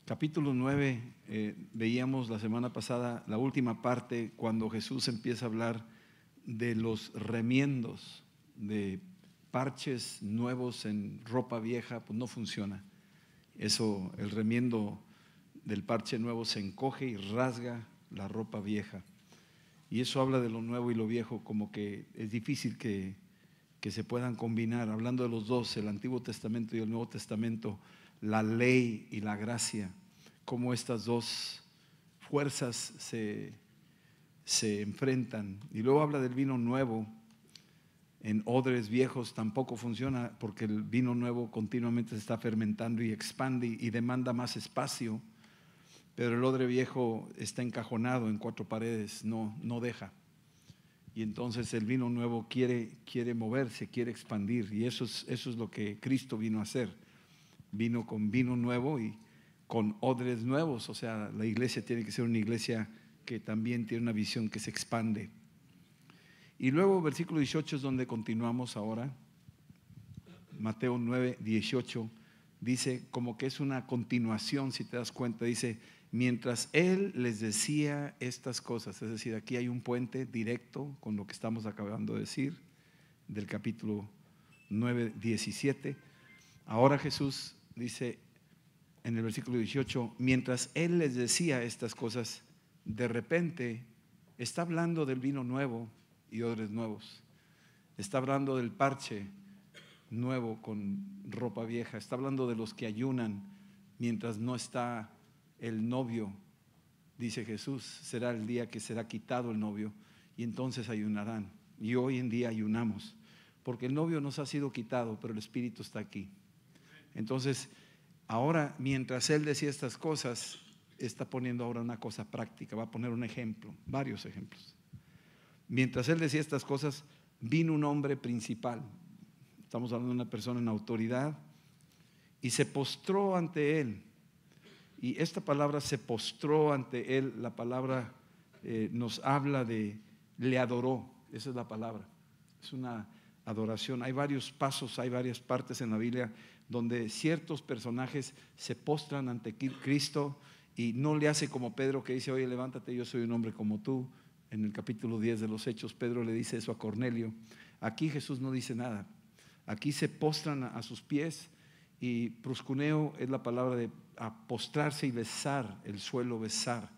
Capítulo 9, veíamos la semana pasada la última parte cuando Jesús empieza a hablar de los remiendos, de parches nuevos en ropa vieja. Pues no funciona. Eso, el remiendo del parche nuevo se encoge y rasga la ropa vieja. Y eso habla de lo nuevo y lo viejo, como que es difícil que se puedan combinar. Hablando de los dos, el Antiguo Testamento y el Nuevo Testamento, la ley y la gracia, cómo estas dos fuerzas se enfrentan. Y luego habla del vino nuevo. En odres viejos tampoco funciona, porque el vino nuevo continuamente se está fermentando y expande y demanda más espacio, pero el odre viejo está encajonado en cuatro paredes, no deja. Y entonces el vino nuevo quiere moverse, quiere expandir, y eso es lo que Cristo vino a hacer. Vino con vino nuevo y con odres nuevos. O sea, la iglesia tiene que ser una iglesia que también tiene una visión que se expande. Y luego versículo 18 es donde continuamos ahora. Mateo 9, 18 dice como que es una continuación, si te das cuenta. Dice, mientras él les decía estas cosas, es decir, aquí hay un puente directo con lo que estamos acabando de decir del capítulo 9, 17. Ahora Jesús dice en el versículo 18, mientras él les decía estas cosas, de repente está hablando del vino nuevo y odres nuevos. Está hablando del parche nuevo con ropa vieja. Está hablando de los que ayunan mientras no está el novio. Dice Jesús, será el día que será quitado el novio y entonces ayunarán. Y hoy en día ayunamos porque el novio nos ha sido quitado, pero el Espíritu está aquí. Entonces ahora, mientras él decía estas cosas, está poniendo ahora una cosa práctica. Va a poner un ejemplo, varios ejemplos. Mientras él decía estas cosas, vino un hombre principal. Estamos hablando de una persona en autoridad, y se postró ante él. Y esta palabra se postró ante él, la palabra nos habla de le adoró. Esa es la palabra, es una adoración. Hay varios pasos, hay varias partes en la Biblia donde ciertos personajes se postran ante Cristo y no le hace como Pedro, que dice, oye, levántate, yo soy un hombre como tú. En el capítulo 10 de los Hechos, Pedro le dice eso a Cornelio. Aquí Jesús no dice nada. Aquí se postran a sus pies, y proskuneo es la palabra de postrarse y besar el suelo, besar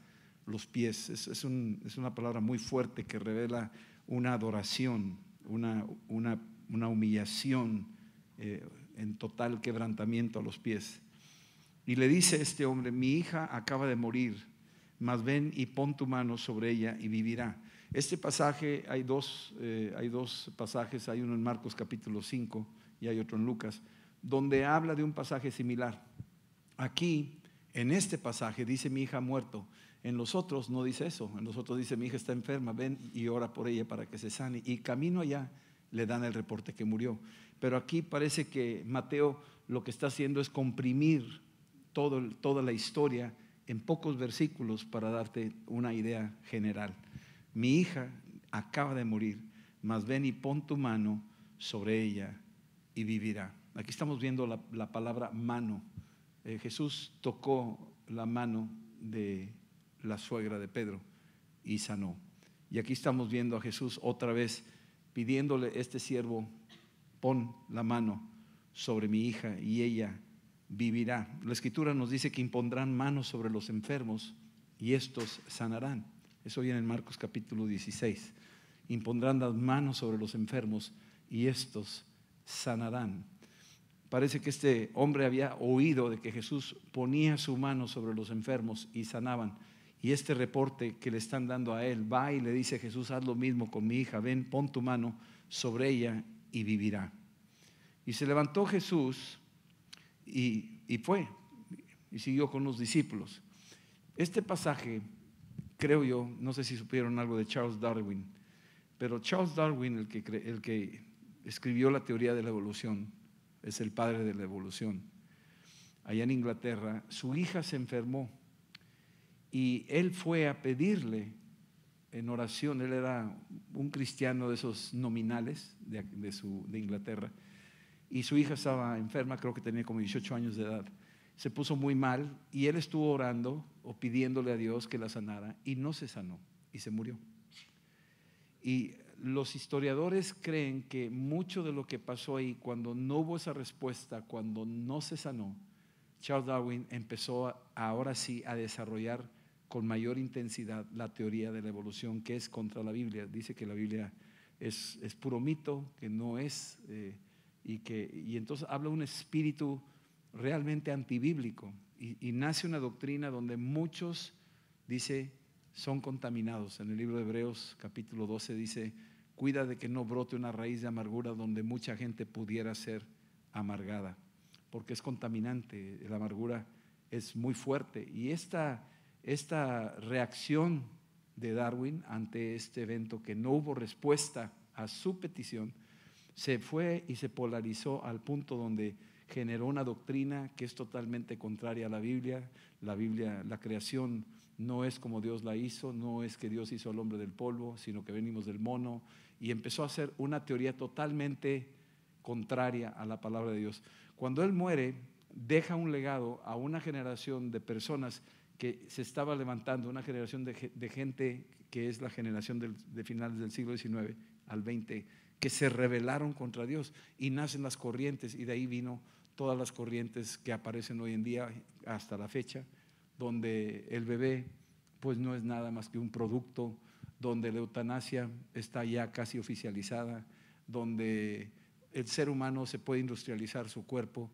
los pies. Es una palabra muy fuerte que revela una adoración, una humillación en total quebrantamiento a los pies. Y le dice este hombre, mi hija acaba de morir, mas ven y pon tu mano sobre ella y vivirá. Este pasaje, hay dos pasajes, hay uno en Marcos capítulo 5 y hay otro en Lucas, donde habla de un pasaje similar. Aquí, en este pasaje, dice mi hija ha muerto. En los otros no dice eso. En los otros dice mi hija está enferma, ven y ora por ella para que se sane. Y camino allá le dan el reporte que murió. Pero aquí parece que Mateo lo que está haciendo es comprimir toda la historia en pocos versículos para darte una idea general. Mi hija acaba de morir, mas ven y pon tu mano sobre ella y vivirá. Aquí estamos viendo la palabra mano. Jesús tocó la mano de la suegra de Pedro y sanó. Y aquí estamos viendo a Jesús otra vez pidiéndole este siervo, pon la mano sobre mi hija y ella vivirá. La Escritura nos dice que impondrán manos sobre los enfermos y estos sanarán. Eso viene en Marcos capítulo 16. Impondrán las manos sobre los enfermos y estos sanarán. Parece que este hombre había oído de que Jesús ponía su mano sobre los enfermos y sanaban. Y este reporte que le están dando a él, va y le dice Jesús, haz lo mismo con mi hija, ven, pon tu mano sobre ella y vivirá. Y se levantó Jesús y fue y siguió con los discípulos. Este pasaje, creo yo, no sé si supieron algo de Charles Darwin, pero Charles Darwin, el que escribió la teoría de la evolución, es el padre de la evolución. Allá en Inglaterra, su hija se enfermó y él fue a pedirle en oración. Él era un cristiano de esos nominales de Inglaterra, y su hija estaba enferma, creo que tenía como 18 años de edad. se puso muy mal y él estuvo orando o pidiéndole a Dios que la sanara y no se sanó y se murió. Y los historiadores creen que mucho de lo que pasó ahí, cuando no hubo esa respuesta, cuando no se sanó, Charles Darwin empezó ahora sí a desarrollar con mayor intensidad la teoría de la evolución, que es contra la Biblia. Dice que la Biblia es puro mito, que no es, y entonces habla un espíritu realmente antibíblico, y nace una doctrina donde muchos, dice, son contaminados. En el libro de Hebreos capítulo 12 dice: cuida de que no brote una raíz de amargura donde mucha gente pudiera ser amargada, porque es contaminante. La amargura es muy fuerte, y esta reacción de Darwin ante este evento, que no hubo respuesta a su petición, se fue y se polarizó al punto donde generó una doctrina que es totalmente contraria a la Biblia. La Biblia, la creación no es como Dios la hizo, no es que Dios hizo al hombre del polvo, sino que venimos del mono, y empezó a hacer una teoría totalmente contraria a la palabra de Dios. Cuando él muere, deja un legado a una generación de personas que se estaba levantando, una generación de gente que es la generación de finales del siglo XIX al XX, que se rebelaron contra Dios, y nacen las corrientes, y de ahí vino todas las corrientes que aparecen hoy en día hasta la fecha, donde el bebé pues no es nada más que un producto, donde la eutanasia está ya casi oficializada, donde el ser humano se puede industrializar su cuerpo,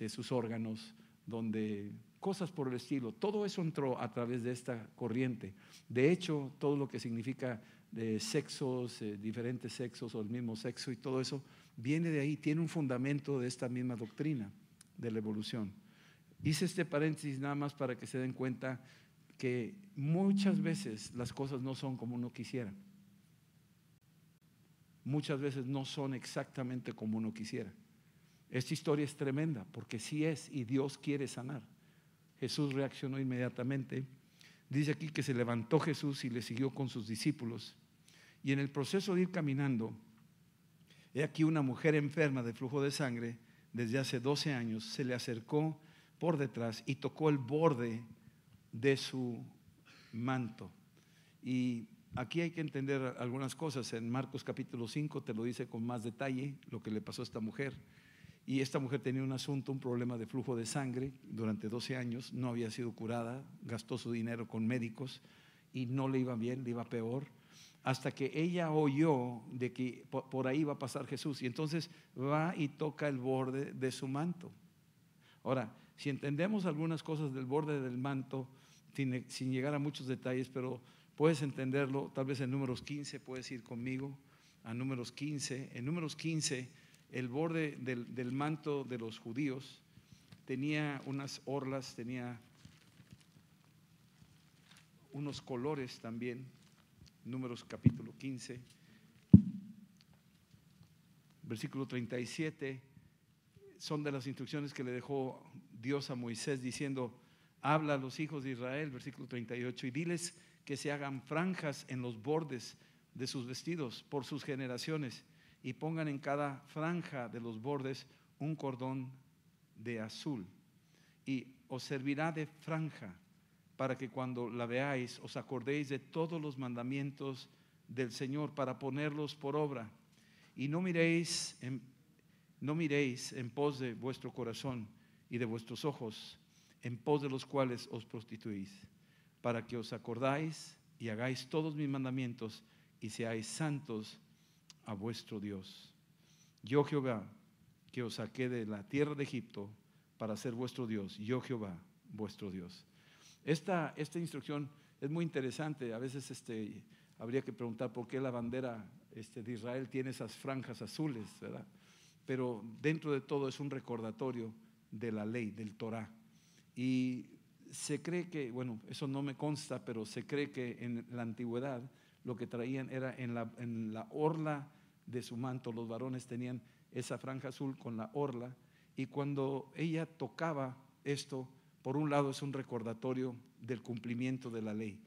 sus órganos, donde cosas por el estilo. Todo eso entró a través de esta corriente. De hecho, todo lo que significa de sexos, diferentes sexos o el mismo sexo, y todo eso viene de ahí, tiene un fundamento de esta misma doctrina de la evolución. Hice este paréntesis nada más para que se den cuenta que muchas veces las cosas no son como uno quisiera. Muchas veces no son exactamente como uno quisiera. Esta historia es tremenda porque sí es, y Dios quiere sanar. Jesús reaccionó inmediatamente. Dice aquí que se levantó Jesús y le siguió con sus discípulos, y en el proceso de ir caminando, he aquí una mujer enferma de flujo de sangre desde hace 12 años se le acercó por detrás y tocó el borde de su manto. Y aquí hay que entender algunas cosas. En Marcos capítulo 5 te lo dice con más detalle lo que le pasó a esta mujer. Y esta mujer tenía un asunto, un problema de flujo de sangre durante 12 años, no había sido curada, gastó su dinero con médicos y no le iba bien, le iba peor, hasta que ella oyó de que por ahí iba a pasar Jesús, y entonces va y toca el borde de su manto. Ahora, si entendemos algunas cosas del borde del manto, sin llegar a muchos detalles, pero puedes entenderlo, tal vez en Números 15, puedes ir conmigo a Números 15. En Números 15, el borde del manto de los judíos tenía unas orlas, tenía unos colores también. Números capítulo 15, versículo 37, son de las instrucciones que le dejó Dios a Moisés, diciendo: habla a los hijos de Israel, versículo 38, y diles que se hagan franjas en los bordes de sus vestidos por sus generaciones, y pongan en cada franja de los bordes un cordón de azul, y os servirá de franja para que cuando la veáis os acordéis de todos los mandamientos del Señor, para ponerlos por obra, y no miréis en pos de vuestro corazón y de vuestros ojos, en pos de los cuales os prostituís, para que os acordáis y hagáis todos mis mandamientos y seáis santos a vuestro Dios. Yo Jehová, que os saqué de la tierra de Egipto para ser vuestro Dios, yo Jehová, vuestro Dios. Esta instrucción es muy interesante. A veces habría que preguntar por qué la bandera de Israel tiene esas franjas azules, ¿verdad? Pero dentro de todo es un recordatorio de la ley, del Torah. Y se cree que, bueno, eso no me consta, pero se cree que en la antigüedad lo que traían era en la orla de su manto. Los varones tenían esa franja azul con la orla, y cuando ella tocaba esto, por un lado es un recordatorio del cumplimiento de la ley,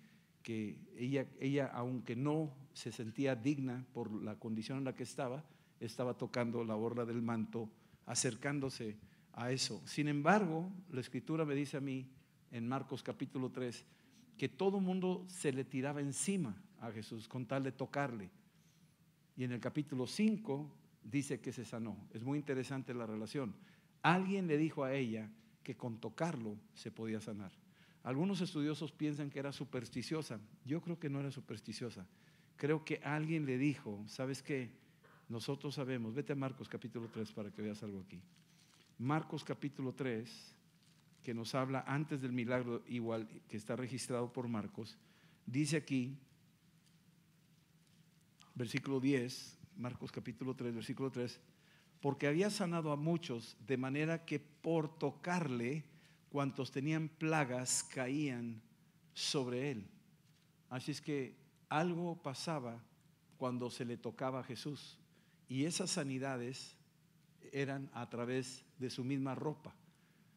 que ella aunque no se sentía digna por la condición en la que estaba tocando la orla del manto, acercándose a eso. Sin embargo, la Escritura me dice a mí, en Marcos capítulo 3, que todo mundo se le tiraba encima a Jesús con tal de tocarle. Y en el capítulo 5 dice que se sanó. Es muy interesante la relación. Alguien le dijo a ella que con tocarlo se podía sanar. Algunos estudiosos piensan que era supersticiosa. Yo creo que no era supersticiosa. Creo que alguien le dijo, ¿sabes qué? Nosotros sabemos, vete a Marcos capítulo 3 para que veas algo aquí. Marcos capítulo 3, que nos habla antes del milagro, igual que está registrado por Marcos, dice aquí, versículo 10, Marcos capítulo 3, versículo 3, porque había sanado a muchos, de manera que por tocarle, cuantos tenían plagas caían sobre él. Así es que algo pasaba cuando se le tocaba a Jesús, y esas sanidades eran a través de su misma ropa.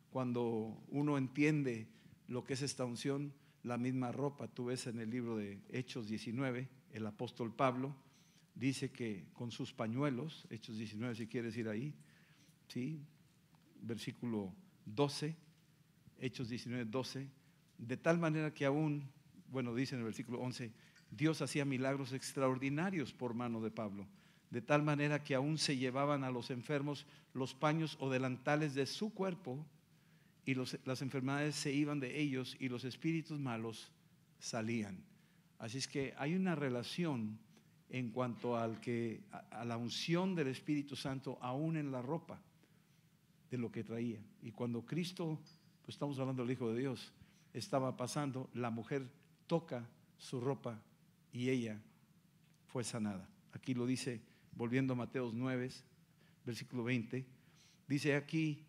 Cuando uno entiende lo que es esta unción, la misma ropa, tú ves en el libro de Hechos 19, el apóstol Pablo dice que con sus pañuelos, Hechos 19 si quieres ir ahí, ¿sí? Versículo 12, Hechos 19, 12, de tal manera que aún, bueno, dice en el versículo 11, Dios hacía milagros extraordinarios por mano de Pablo, de tal manera que aún se llevaban a los enfermos los paños o delantales de su cuerpo, y las enfermedades se iban de ellos y los espíritus malos salían. Así es que hay una relación en cuanto a la unción del Espíritu Santo aún en la ropa de lo que traía. Y cuando Cristo, pues estamos hablando del Hijo de Dios, estaba pasando, la mujer toca su ropa y ella fue sanada. Aquí lo dice, volviendo a Mateo 9, versículo 20, dice aquí,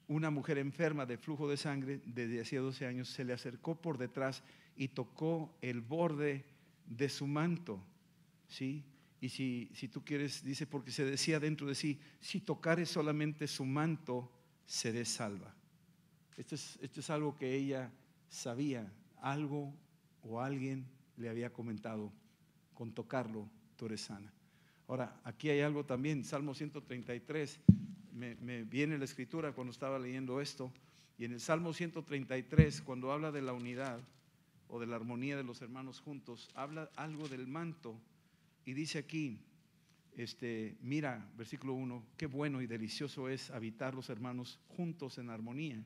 una mujer enferma de flujo de sangre desde hacía 12 años se le acercó por detrás y tocó el borde de su manto, ¿sí? Y si tú quieres, dice, porque se decía dentro de sí, si tocare solamente su manto, seré salva. Esto es algo que ella sabía, algo o alguien le había comentado, con tocarlo tú eres sana. Ahora, aquí hay algo también, Salmo 133, me viene la escritura cuando estaba leyendo esto, y en el Salmo 133, cuando habla de la unidad o de la armonía de los hermanos juntos, habla algo del manto, y dice aquí, mira, versículo 1, qué bueno y delicioso es habitar los hermanos juntos en armonía.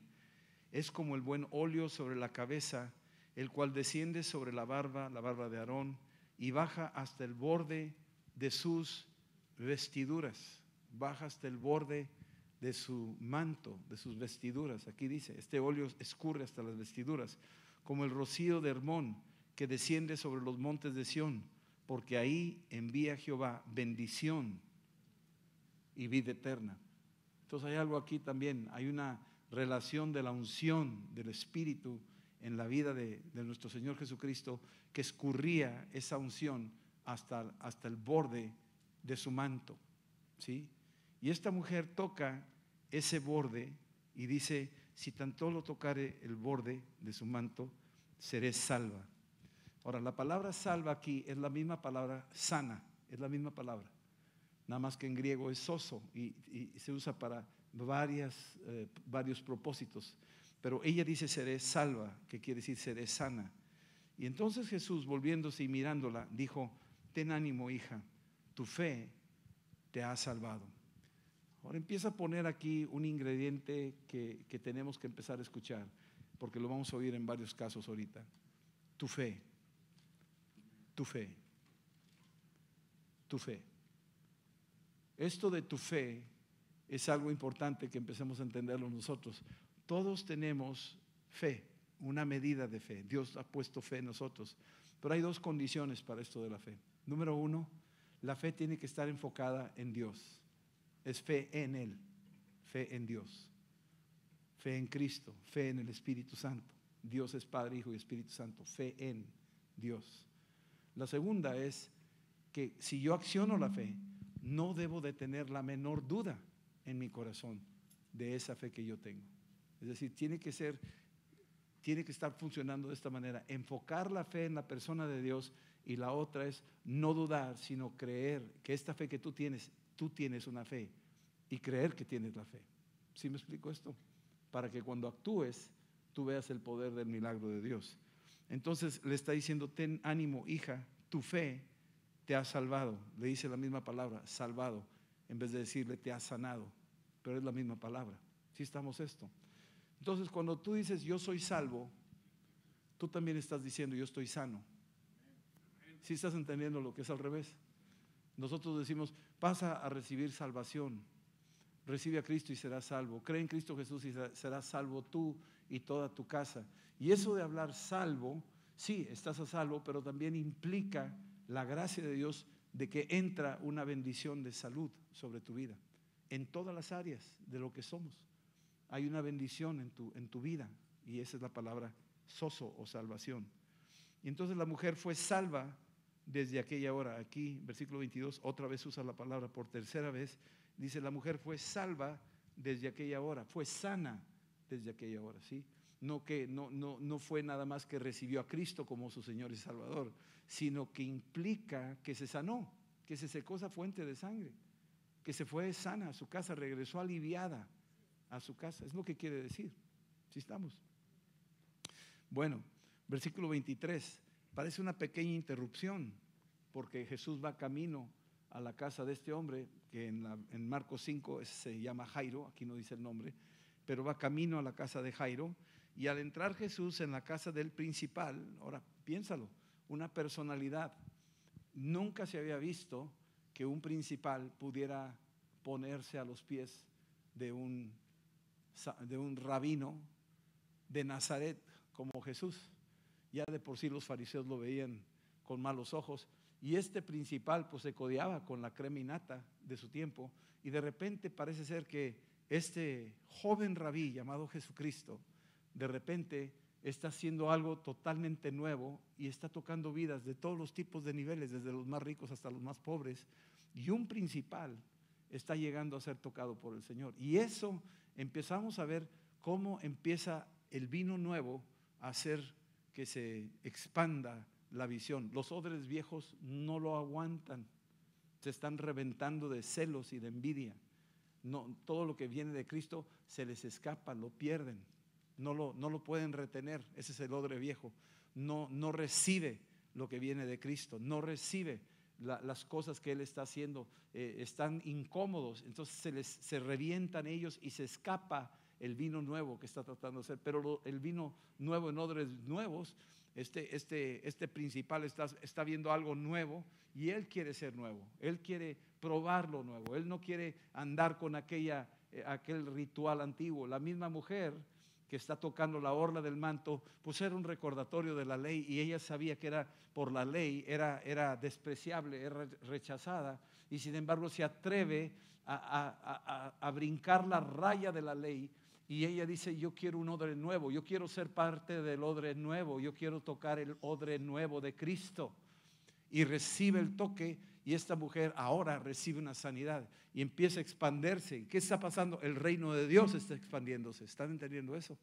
Es como el buen óleo sobre la cabeza, el cual desciende sobre la barba de Aarón, y baja hasta el borde de sus vestiduras, baja hasta el borde de su manto, de sus vestiduras. Aquí dice, este óleo escurre hasta las vestiduras, como el rocío de Hermón, que desciende sobre los montes de Sión, porque ahí envía Jehová bendición y vida eterna. Entonces hay algo aquí también, hay una relación de la unción del Espíritu en la vida de nuestro Señor Jesucristo, que escurría esa unción hasta el borde de su manto, ¿sí? Y esta mujer toca ese borde y dice, si tan solo tocare el borde de su manto, seré salva. Ahora, la palabra salva aquí es la misma palabra sana, es la misma palabra, nada más que en griego es soso y se usa para varios propósitos. Pero ella dice seré salva, que quiere decir seré sana. Y entonces Jesús, volviéndose y mirándola, dijo, ten ánimo, hija, tu fe te ha salvado. Ahora empieza a poner aquí un ingrediente que tenemos que empezar a escuchar, porque lo vamos a oír en varios casos ahorita. Tu fe, tu fe, tu fe. Esto de tu fe es algo importante que empecemos a entenderlo nosotros. Todos tenemos fe, una medida de fe. Dios ha puesto fe en nosotros. Pero hay dos condiciones para esto de la fe. Número uno, la fe tiene que estar enfocada en Dios. Es fe en Él, fe en Dios, fe en Cristo, fe en el Espíritu Santo. Dios es Padre, Hijo y Espíritu Santo, fe en Dios. La segunda es que si yo acciono la fe, no debo de tener la menor duda en mi corazón de esa fe que yo tengo. Es decir, tiene que estar funcionando de esta manera, enfocar la fe en la persona de Dios, y la otra es no dudar, sino creer que esta fe que tú tienes una fe, y creer que tienes la fe. ¿Sí me explico esto? Para que cuando actúes, tú veas el poder del milagro de Dios. Entonces le está diciendo, ten ánimo, hija, tu fe te ha salvado. Le dice la misma palabra, salvado, en vez de decirle te ha sanado, pero es la misma palabra. ¿Sí estamos esto? Entonces cuando tú dices yo soy salvo, tú también estás diciendo yo estoy sano. ¿Sí estás entendiendo lo que es al revés? Nosotros decimos, pasa a recibir salvación. Recibe a Cristo y serás salvo. Cree en Cristo Jesús y serás salvo tú y toda tu casa. Y eso de hablar salvo, sí, estás a salvo, pero también implica la gracia de Dios de que entra una bendición de salud sobre tu vida. En todas las áreas de lo que somos hay una bendición en tu vida, y esa es la palabra sozo o salvación. Y entonces la mujer fue salva desde aquella hora. Aquí, versículo 22, otra vez usa la palabra por tercera vez. Dice, la mujer fue salva desde aquella hora, fue sana desde aquella hora, ¿sí? No fue nada más que recibió a Cristo como su Señor y Salvador, sino que implica que se sanó, que se secó esa fuente de sangre, que se fue sana a su casa, regresó aliviada a su casa. Es lo que quiere decir. ¿Sí estamos? Bueno, versículo 23, parece una pequeña interrupción, porque Jesús va camino a la casa de este hombre, que en Marcos 5 se llama Jairo, aquí no dice el nombre, pero va camino a la casa de Jairo, y al entrar Jesús en la casa del principal, ahora piénsalo, una personalidad, nunca se había visto que un principal pudiera ponerse a los pies de un rabino de Nazaret como Jesús. Ya de por sí los fariseos lo veían con malos ojos, y este principal pues se codeaba con la crema innata de su tiempo, y de repente parece ser que este joven rabí llamado Jesucristo de repente está haciendo algo totalmente nuevo y está tocando vidas de todos los tipos de niveles, desde los más ricos hasta los más pobres, y un principal está llegando a ser tocado por el Señor. Y eso empezamos a ver cómo empieza el vino nuevo a hacer que se expanda la visión. Los odres viejos no lo aguantan, se están reventando de celos y de envidia. No, todo lo que viene de Cristo se les escapa, lo pierden, no lo pueden retener. Ese es el odre viejo. No recibe lo que viene de Cristo, no recibe las cosas que Él está haciendo, están incómodos, entonces se revientan ellos y se escapa el vino nuevo que está tratando de hacer. Pero el vino nuevo en odres nuevos, este principal está viendo algo nuevo y él quiere ser nuevo, él quiere probar lo nuevo, él no quiere andar con aquel ritual antiguo. La misma mujer que está tocando la orla del manto, pues era un recordatorio de la ley, y ella sabía que era por la ley, era despreciable, era rechazada, y sin embargo se atreve a brincar la raya de la ley, y ella dice, yo quiero un odre nuevo, yo quiero ser parte del odre nuevo, yo quiero tocar el odre nuevo de Cristo. Y recibe el toque, y esta mujer ahora recibe una sanidad y empieza a expandirse. ¿Qué está pasando? El reino de Dios está expandiéndose. ¿Están entendiendo eso?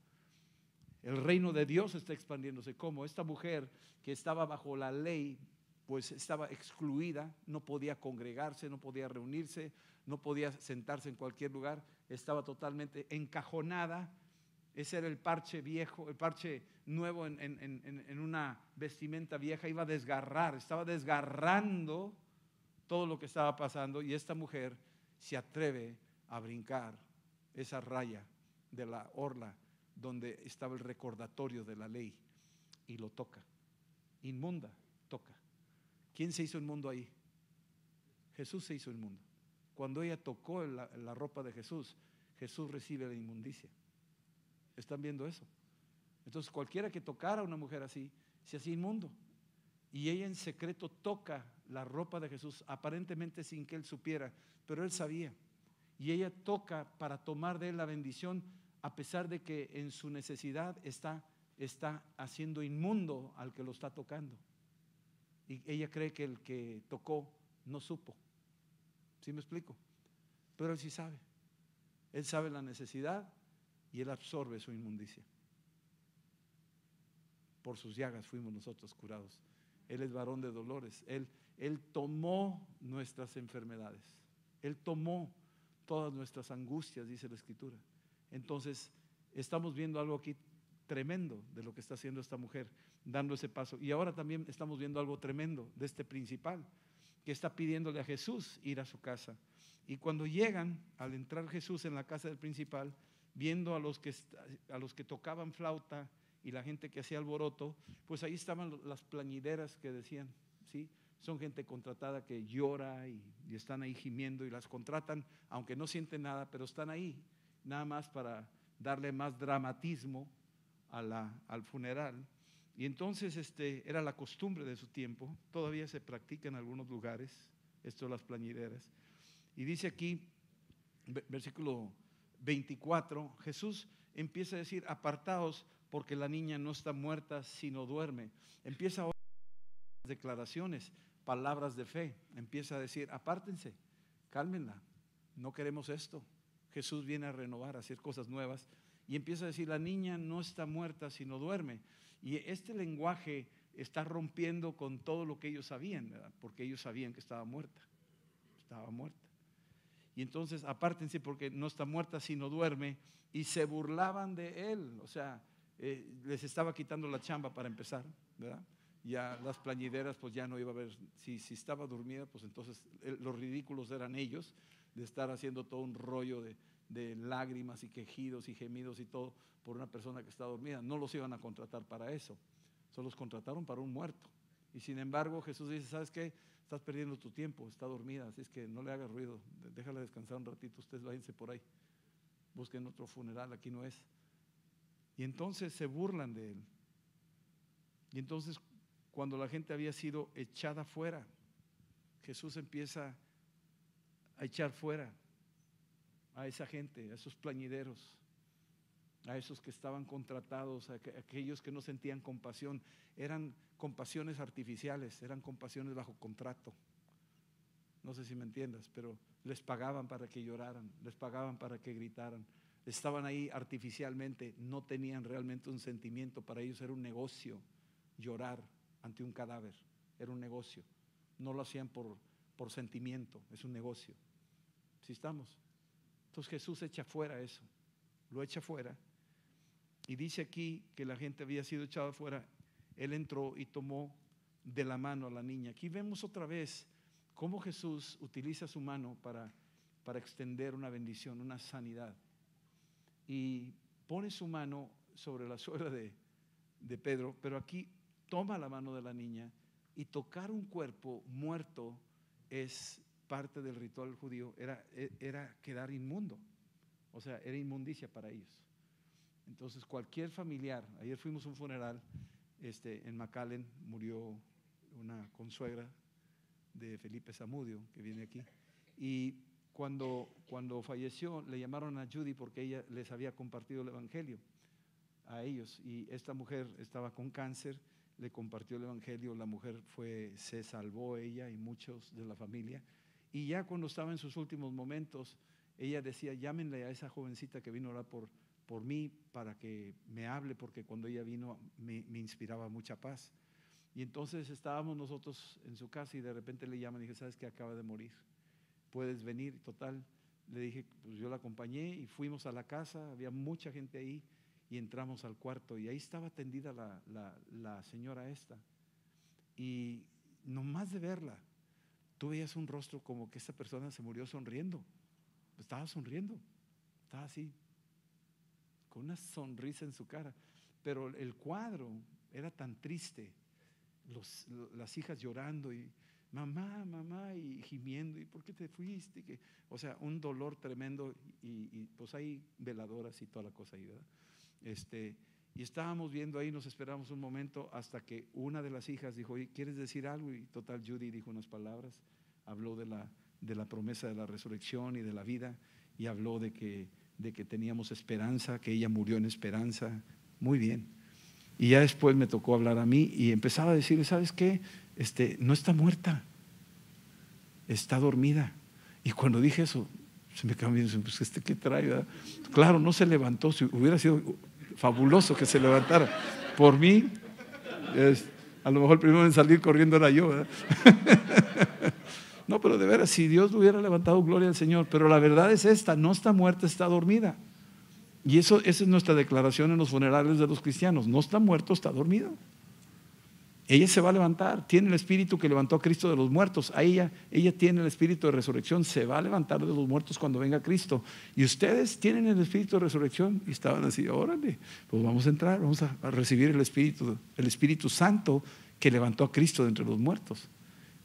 El reino de Dios está expandiéndose. ¿Cómo? Esta mujer que estaba bajo la ley, pues estaba excluida, no podía congregarse, no podía reunirse, no podía sentarse en cualquier lugar, estaba totalmente encajonada. Ese era el parche viejo, el parche nuevo en una vestimenta vieja. Iba a desgarrar, estaba desgarrando todo lo que estaba pasando, y esta mujer se atreve a brincar esa raya de la orla donde estaba el recordatorio de la ley, y lo toca. Inmunda, toca. ¿Quién se hizo inmundo ahí? Jesús se hizo inmundo. Cuando ella tocó la ropa de Jesús, Jesús recibe la inmundicia. ¿Están viendo eso? Entonces cualquiera que tocara a una mujer así se hacía inmundo, y ella en secreto toca la ropa de Jesús, aparentemente sin que él supiera, pero él sabía, y ella toca para tomar de él la bendición, a pesar de que en su necesidad está haciendo inmundo al que lo está tocando, y ella cree que el que tocó no supo. ¿Sí me explico? Pero él sí sabe, él sabe la necesidad, y él absorbe su inmundicia. Por sus llagas fuimos nosotros curados. Él es varón de dolores. Él tomó nuestras enfermedades. Él tomó todas nuestras angustias, dice la Escritura. Entonces, estamos viendo algo aquí tremendo de lo que está haciendo esta mujer, dando ese paso. Y ahora también estamos viendo algo tremendo de este principal, que está pidiéndole a Jesús ir a su casa. Y cuando llegan, al entrar Jesús en la casa del principal, viendo a los que tocaban flauta y la gente que hacía alboroto, pues ahí estaban las plañideras que decían, ¿sí? Son gente contratada que llora y están ahí gimiendo y las contratan, aunque no sienten nada, pero están ahí, nada más para darle más dramatismo al funeral. Y entonces era la costumbre de su tiempo, todavía se practica en algunos lugares, esto de las plañideras. Y dice aquí, versículo 24, Jesús empieza a decir: apartaos, porque la niña no está muerta, sino duerme. Empieza ahora declaraciones, palabras de fe. Empieza a decir: apártense, cálmenla, no queremos esto. Jesús viene a renovar, a hacer cosas nuevas. Y empieza a decir: la niña no está muerta, sino duerme. Y este lenguaje está rompiendo con todo lo que ellos sabían, ¿verdad? Porque ellos sabían que estaba muerta. Estaba muerta. Y entonces, apártense porque no está muerta, sino duerme. Y se burlaban de él. O sea, les estaba quitando la chamba para empezar, ¿verdad? Ya las plañideras, pues ya no iba a ver, si estaba dormida, pues entonces los ridículos eran ellos, de estar haciendo todo un rollo de lágrimas y quejidos y gemidos y todo por una persona que está dormida. No los iban a contratar para eso, solo los contrataron para un muerto. Y sin embargo Jesús dice: ¿sabes qué? Estás perdiendo tu tiempo, está dormida, así es que no le hagas ruido, déjala descansar un ratito, ustedes váyanse por ahí, busquen otro funeral, aquí no es. Y entonces se burlan de él. Y entonces, cuando la gente había sido echada fuera, Jesús empieza a echar fuera a esa gente, a esos plañideros, a esos que estaban contratados, a aquellos que no sentían compasión. Eran compasiones artificiales, eran compasiones bajo contrato. No sé si me entiendas, pero les pagaban para que lloraran, les pagaban para que gritaran. Estaban ahí artificialmente, no tenían realmente un sentimiento. Para ellos era un negocio llorar ante un cadáver, era un negocio. No lo hacían por sentimiento, es un negocio. ¿Sí estamos? Entonces Jesús echa fuera eso, lo echa fuera. Y dice aquí que la gente había sido echada fuera. Él entró y tomó de la mano a la niña. Aquí vemos otra vez cómo Jesús utiliza su mano para extender una bendición, una sanidad. Y pone su mano sobre la suegra de Pedro, pero aquí toma la mano de la niña. Y tocar un cuerpo muerto es parte del ritual judío, era quedar inmundo, o sea, era inmundicia para ellos. Entonces cualquier familiar, ayer fuimos a un funeral en McAllen, murió una consuegra de Felipe Zamudio, que viene aquí, y cuando falleció le llamaron a Judy porque ella les había compartido el evangelio a ellos, y esta mujer estaba con cáncer, le compartió el evangelio, la mujer se salvó, ella y muchos de la familia. Y ya cuando estaba en sus últimos momentos, ella decía: llámenle a esa jovencita que vino a orar por mí para que me hable, porque cuando ella vino me inspiraba mucha paz. Y entonces estábamos nosotros en su casa y de repente le llaman y dije: ¿sabes qué? Acaba de morir, ¿puedes venir? Y total, le dije, pues yo la acompañé y fuimos a la casa, había mucha gente ahí y entramos al cuarto y ahí estaba tendida la señora esta. Y nomás de verla, tú veías un rostro como que esa persona se murió sonriendo. Estaba sonriendo, estaba así, con una sonrisa en su cara. Pero el cuadro era tan triste, las hijas llorando y mamá, mamá, y gimiendo, ¿y por qué te fuiste? O sea, un dolor tremendo, y pues hay veladoras y toda la cosa ahí, ¿verdad? Y estábamos viendo ahí, nos esperamos un momento hasta que una de las hijas dijo: oye, ¿quieres decir algo? Y total, Judy dijo unas palabras, habló de la promesa de la resurrección y de la vida, y habló de que teníamos esperanza, que ella murió en esperanza. Muy bien. Y ya después me tocó hablar a mí y empezaba a decirle: ¿sabes qué? No está muerta, está dormida. Y cuando dije eso, se me cambió, pues ¿qué trae? ¿Verdad? Claro, no se levantó. Si hubiera sido fabuloso que se levantara. Por mí, a lo mejor el primero en salir corriendo era yo, ¿verdad? No, pero de veras, si Dios lo hubiera levantado, gloria al Señor. Pero la verdad es esta: no está muerta, está dormida. Y esa es nuestra declaración en los funerales de los cristianos. No está muerto, está dormido. Ella se va a levantar, tiene el espíritu que levantó a Cristo de los muertos. Ella tiene el espíritu de resurrección, se va a levantar de los muertos cuando venga Cristo. Y ustedes tienen el espíritu de resurrección. Y estaban así, órale, pues vamos a entrar, vamos a recibir el Espíritu Santo que levantó a Cristo de entre los muertos.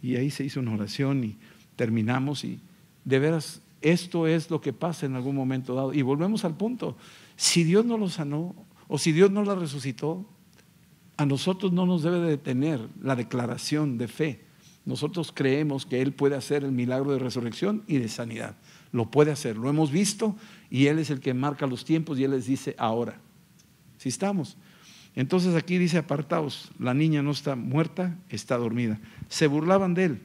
Y ahí se hizo una oración y terminamos. Y de veras, esto es lo que pasa en algún momento dado. Y volvemos al punto, si Dios no lo sanó o si Dios no la resucitó, a nosotros no nos debe detener la declaración de fe. Nosotros creemos que Él puede hacer el milagro de resurrección y de sanidad. Lo puede hacer, lo hemos visto, y Él es el que marca los tiempos y Él les dice ahora. Si estamos. Entonces aquí dice apartaos, la niña no está muerta, está dormida. Se burlaban de Él,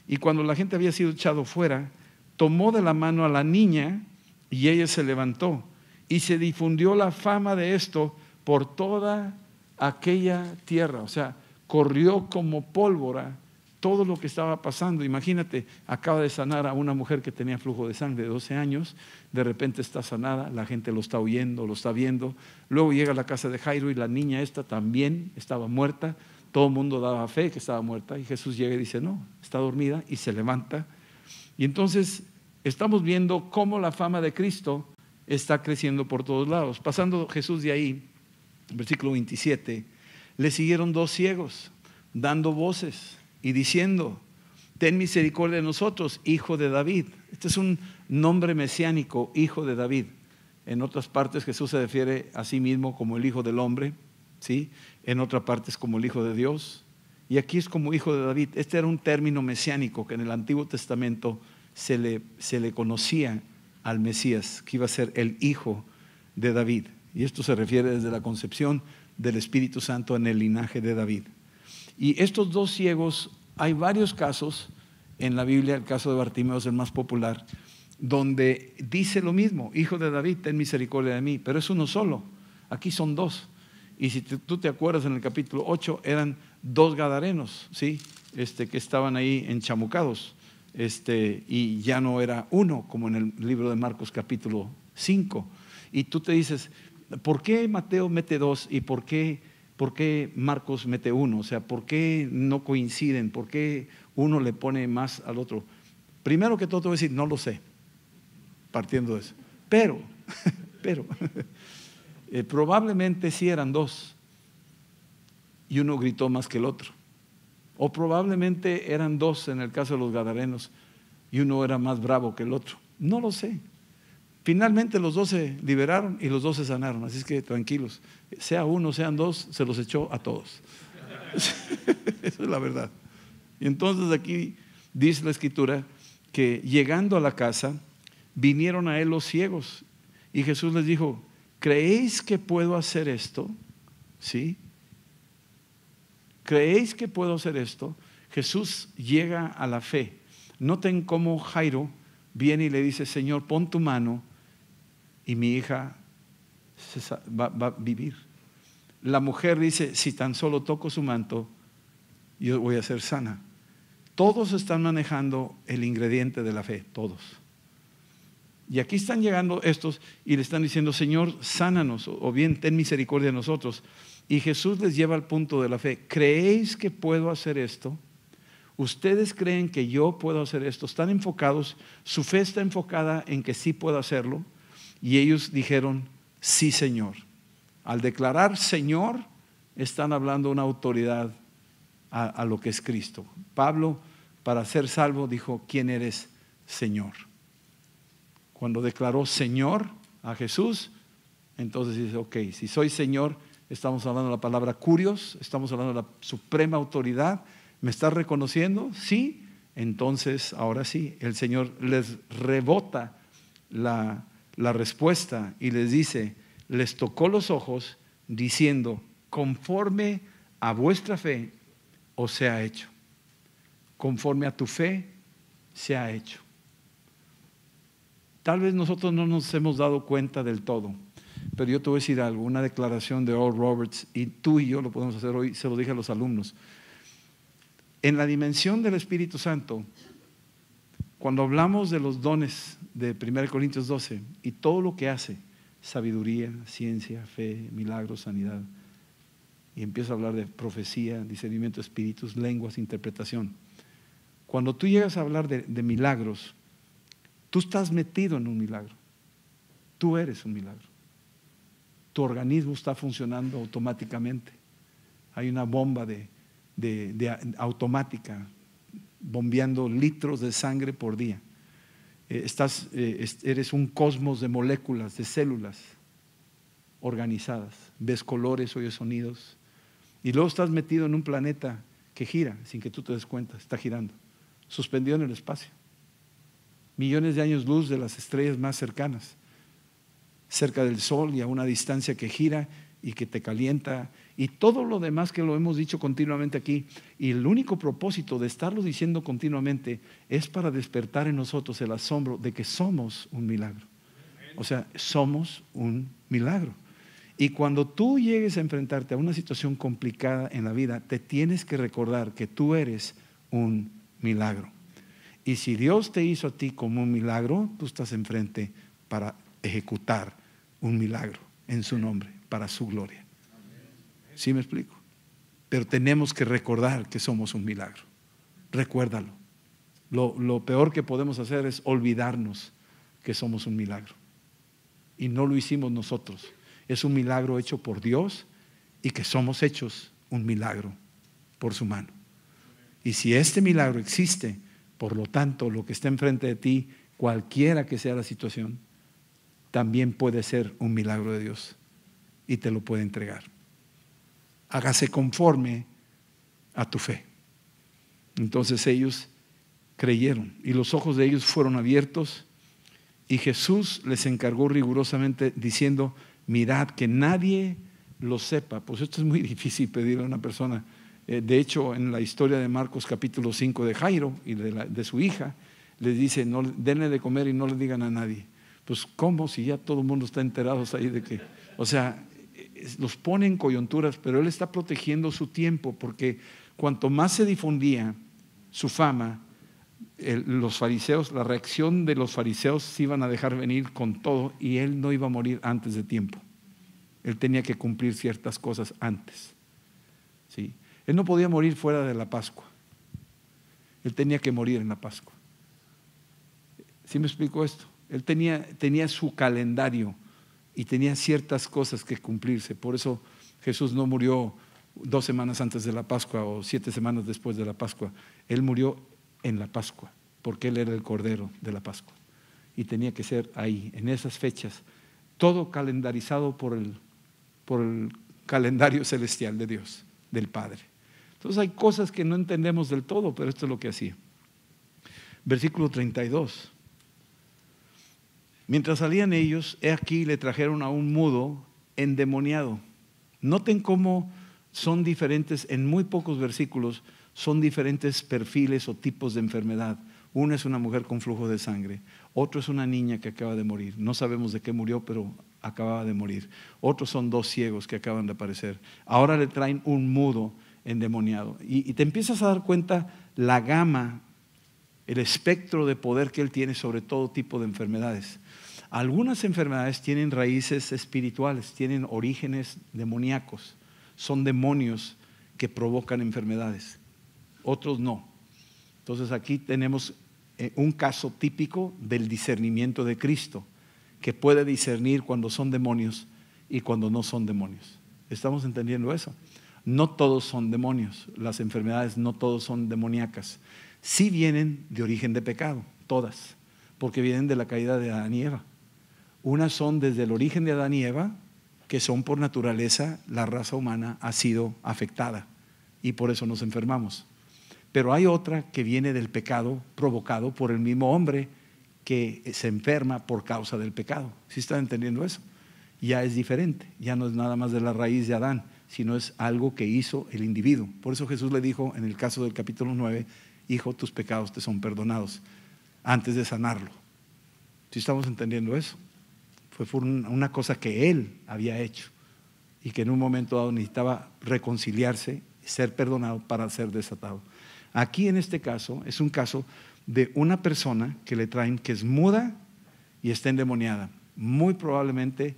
y cuando la gente había sido echado fuera, tomó de la mano a la niña y ella se levantó, y se difundió la fama de esto por toda aquella tierra. O sea, corrió como pólvora todo lo que estaba pasando. Imagínate, acaba de sanar a una mujer que tenía flujo de sangre de 12 años, de repente está sanada, la gente lo está oyendo, lo está viendo. Luego llega a la casa de Jairo y la niña esta también estaba muerta. Todo el mundo daba fe que estaba muerta, y Jesús llega y dice, no, está dormida, y se levanta. Y entonces estamos viendo cómo la fama de Cristo está creciendo por todos lados. Pasando Jesús de ahí, versículo 27, le siguieron 2 ciegos, dando voces y diciendo, ten misericordia de nosotros, hijo de David. Este es un nombre mesiánico, hijo de David. En otras partes Jesús se refiere a sí mismo como el hijo del hombre, ¿sí? En otra parte es como el hijo de Dios, y aquí es como hijo de David. Este era un término mesiánico que en el Antiguo Testamento se le conocía al Mesías, que iba a ser el hijo de David. Y esto se refiere desde la concepción del Espíritu Santo en el linaje de David. Y estos 2 ciegos, hay varios casos en la Biblia, el caso de Bartimeo es el más popular, donde dice lo mismo, hijo de David, ten misericordia de mí, pero es uno solo, aquí son 2. Y si tú te acuerdas, en el capítulo 8 eran 2 gadarenos, ¿sí? Que estaban ahí enchamucados, y ya no era uno, como en el libro de Marcos capítulo 5. Y tú te dices, ¿por qué Mateo mete 2 y por qué Marcos mete 1? O sea, ¿por qué no coinciden? ¿Por qué uno le pone más al otro? Primero que todo te voy a decir, no lo sé, partiendo de eso. Pero probablemente sí eran 2 y uno gritó más que el otro. O probablemente eran 2 en el caso de los gadarenos y uno era más bravo que el otro. No lo sé. Finalmente los 2 se liberaron y los 2 se sanaron, así es que tranquilos, sea uno, sean 2, se los echó a todos. Esa es la verdad. Y entonces aquí dice la Escritura que llegando a la casa vinieron a él los ciegos y Jesús les dijo, ¿creéis que puedo hacer esto? ¿Sí? ¿Creéis que puedo hacer esto? Jesús llega a la fe. Noten cómo Jairo viene y le dice, Señor, pon tu mano y mi hija va a vivir. La mujer dice, si tan solo toco su manto, yo voy a ser sana. Todos están manejando el ingrediente de la fe, todos. Y aquí están llegando estos y le están diciendo, Señor, sánanos, o bien ten misericordia de nosotros. Y Jesús les lleva al punto de la fe. ¿Creéis que puedo hacer esto? ¿Ustedes creen que yo puedo hacer esto? Están enfocados, su fe está enfocada en que sí puedo hacerlo. Y ellos dijeron, sí, Señor. Al declarar Señor, están hablando una autoridad a lo que es Cristo. Pablo, para ser salvo, dijo, ¿quién eres, Señor? Cuando declaró Señor a Jesús, entonces dice, ok, si soy Señor, estamos hablando de la palabra kurios, estamos hablando de la suprema autoridad. ¿Me estás reconociendo? Sí. Entonces, ahora sí, el Señor les rebota la respuesta y les dice, les tocó los ojos diciendo, conforme a vuestra fe os sea hecho. Conforme a tu fe se ha hecho. Tal vez nosotros no nos hemos dado cuenta del todo, pero yo te voy a decir algo, una declaración de Oral Roberts, y tú y yo lo podemos hacer hoy, se lo dije a los alumnos. En la dimensión del Espíritu Santo, cuando hablamos de los dones de 1 Corintios 12 y todo lo que hace, sabiduría, ciencia, fe, milagros, sanidad. Y empieza a hablar de profecía, discernimiento de espíritus, lenguas, interpretación. Cuando tú llegas a hablar de milagros, tú estás metido en un milagro. Tú eres un milagro. Tu organismo está funcionando automáticamente. Hay una bomba automática bombeando litros de sangre por día. Eres un cosmos de moléculas, de células organizadas. Ves colores, oyes sonidos. Y luego estás metido en un planeta que gira sin que tú te des cuenta. Está girando, suspendido en el espacio. Millones de años luz de las estrellas más cercanas, cerca del Sol y a una distancia que gira y que te calienta, y todo lo demás que lo hemos dicho continuamente aquí. Y el único propósito de estarlo diciendo continuamente es para despertar en nosotros el asombro de que somos un milagro. O sea, somos un milagro. Y cuando tú llegues a enfrentarte a una situación complicada en la vida, te tienes que recordar que tú eres un milagro. Y si Dios te hizo a ti como un milagro, tú estás enfrente para ejecutar un milagro en su nombre, para su gloria. ¿Sí me explico? Pero tenemos que recordar que somos un milagro. Recuérdalo. Lo peor que podemos hacer es olvidarnos que somos un milagro. Y no lo hicimos nosotros. Es un milagro hecho por Dios, y que somos hechos un milagro por su mano. Y si este milagro existe, por lo tanto, lo que está enfrente de ti, cualquiera que sea la situación, también puede ser un milagro de Dios y te lo puede entregar. Hágase conforme a tu fe. Entonces ellos creyeron y los ojos de ellos fueron abiertos, y Jesús les encargó rigurosamente diciendo: mirad que nadie lo sepa. Pues esto es muy difícil pedirle a una persona. De hecho, en la historia de Marcos capítulo 5 de Jairo y de su hija, les dice: no, denle de comer y no le digan a nadie. Pues ¿cómo? Si ya todo el mundo está enterado ahí de que, o sea, los pone en coyunturas, pero él está protegiendo su tiempo, porque cuanto más se difundía su fama, los fariseos, la reacción de los fariseos se iban a dejar venir con todo, y él no iba a morir antes de tiempo. Él tenía que cumplir ciertas cosas antes. ¿Sí? Él no podía morir fuera de la Pascua. Él tenía que morir en la Pascua. ¿Sí me explico esto? Él tenía su calendario y tenía ciertas cosas que cumplirse. Por eso Jesús no murió 2 semanas antes de la Pascua o 7 semanas después de la Pascua. Él murió en la Pascua, porque Él era el Cordero de la Pascua. Y tenía que ser ahí, en esas fechas, todo calendarizado por el calendario celestial de Dios, del Padre. Entonces hay cosas que no entendemos del todo, pero esto es lo que hacía. Versículo 32. Mientras salían ellos, he aquí le trajeron a un mudo endemoniado. Noten cómo son diferentes, en muy pocos versículos, son diferentes perfiles o tipos de enfermedad. Una es una mujer con flujo de sangre, otro es una niña que acaba de morir. No sabemos de qué murió, pero acababa de morir. Otros son 2 ciegos que acaban de aparecer. Ahora le traen un mudo endemoniado. Y te empiezas a dar cuenta la gama, el espectro de poder que él tiene sobre todo tipo de enfermedades. Algunas enfermedades tienen raíces espirituales, tienen orígenes demoníacos. Son demonios que provocan enfermedades. Otros no. Entonces aquí tenemos un caso típico del discernimiento de Cristo, que puede discernir cuando son demonios y cuando no son demonios. ¿Estamos entendiendo eso? No todos son demonios, las enfermedades no todos son demoníacas. Sí vienen de origen de pecado, todas, porque vienen de la caída de Adán y Eva. Unas son desde el origen de Adán y Eva, que son por naturaleza, la raza humana ha sido afectada y por eso nos enfermamos. Pero hay otra que viene del pecado provocado por el mismo hombre que se enferma por causa del pecado. ¿Sí están entendiendo eso? Ya es diferente, ya no es nada más de la raíz de Adán, sino es algo que hizo el individuo. Por eso Jesús le dijo en el caso del capítulo 9, hijo, tus pecados te son perdonados, antes de sanarlo. ¿Sí estamos entendiendo eso? Fue una cosa que él había hecho y que en un momento dado necesitaba reconciliarse, ser perdonado para ser desatado. Aquí en este caso es un caso de una persona que le traen que es muda y está endemoniada. Muy probablemente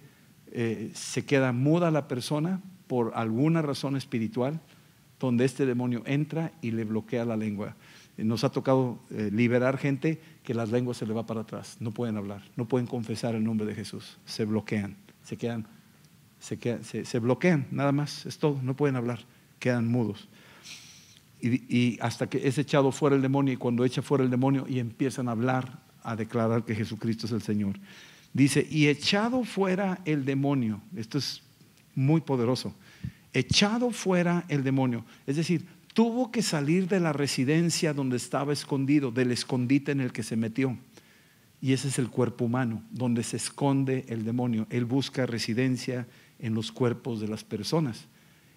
se queda muda la persona por alguna razón espiritual, donde este demonio entra y le bloquea la lengua. Nos ha tocado liberar gente que las lenguas se le va para atrás, no pueden hablar, no pueden confesar el nombre de Jesús, se bloquean, se bloquean, nada más, es todo, no pueden hablar, quedan mudos. Y hasta que es echado fuera el demonio, y cuando echa fuera el demonio y empiezan a hablar, a declarar que Jesucristo es el Señor. Dice, y echado fuera el demonio, esto es muy poderoso, echado fuera el demonio, es decir, tuvo que salir de la residencia donde estaba escondido, del escondite en el que se metió. Y ese es el cuerpo humano, donde se esconde el demonio. Él busca residencia en los cuerpos de las personas.